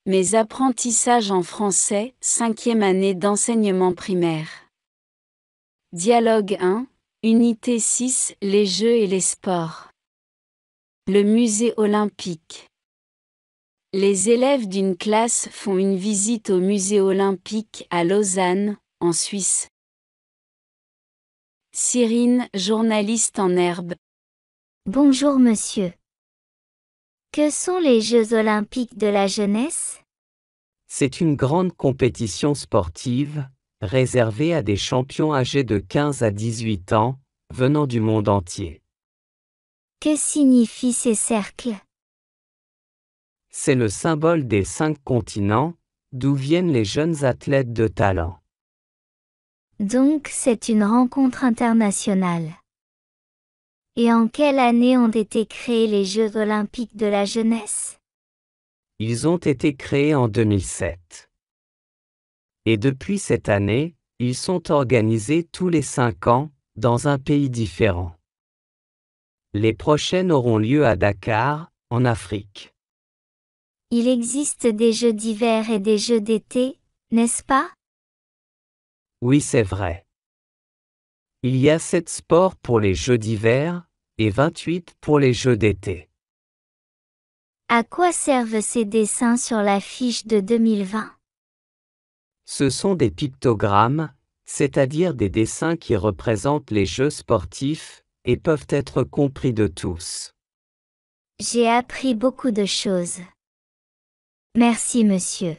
Mes apprentissages en français, 5e année d'enseignement primaire. Dialogue 1, Unité 6, les jeux et les sports. Le musée olympique. Les élèves d'une classe font une visite au musée olympique à Lausanne, en Suisse. Cyrine, journaliste en herbe. Bonjour monsieur. Que sont les Jeux olympiques de la jeunesse? C'est une grande compétition sportive, réservée à des champions âgés de 15 à 18 ans, venant du monde entier. Que signifient ces cercles? C'est le symbole des 5 continents, d'où viennent les jeunes athlètes de talent. Donc c'est une rencontre internationale. Et en quelle année ont été créés les Jeux olympiques de la jeunesse? Ils ont été créés en 2007. Et depuis cette année, ils sont organisés tous les 5 ans, dans un pays différent. Les prochaines auront lieu à Dakar, en Afrique. Il existe des Jeux d'hiver et des Jeux d'été, n'est-ce pas? Oui, c'est vrai. Il y a 7 sports pour les Jeux d'hiver, et 28 pour les Jeux d'été. À quoi servent ces dessins sur l'affiche de 2020? Ce sont des pictogrammes, c'est-à-dire des dessins qui représentent les Jeux sportifs, et peuvent être compris de tous. J'ai appris beaucoup de choses. Merci monsieur.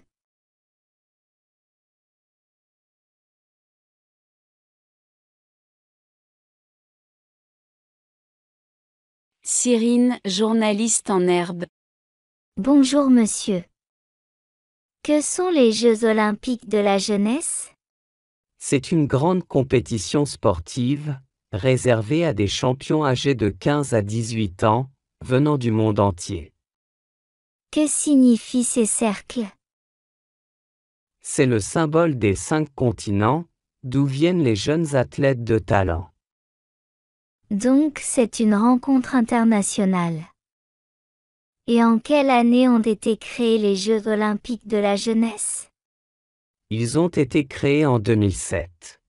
Cyrine, journaliste en herbe. Bonjour monsieur. Que sont les Jeux olympiques de la jeunesse? C'est une grande compétition sportive, réservée à des champions âgés de 15 à 18 ans, venant du monde entier. Que signifient ces cercles? C'est le symbole des 5 continents, d'où viennent les jeunes athlètes de talent. Donc c'est une rencontre internationale. Et en quelle année ont été créés les Jeux olympiques de la jeunesse? Ils ont été créés en 2007.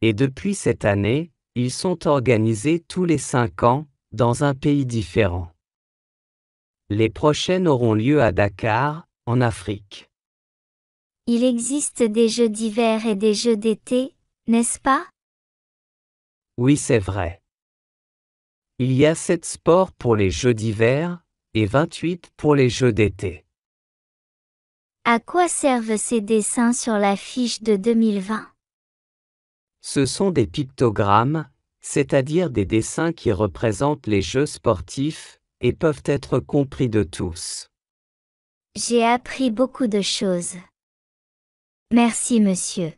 Et depuis cette année, ils sont organisés tous les 5 ans, dans un pays différent. Les prochaines auront lieu à Dakar, en Afrique. Il existe des Jeux d'hiver et des Jeux d'été, n'est-ce pas? Oui, c'est vrai. Il y a 7 sports pour les Jeux d'hiver, et 28 pour les Jeux d'été. À quoi servent ces dessins sur l'affiche de 2020? Ce sont des pictogrammes, c'est-à-dire des dessins qui représentent les Jeux sportifs, et peuvent être compris de tous. J'ai appris beaucoup de choses. Merci monsieur.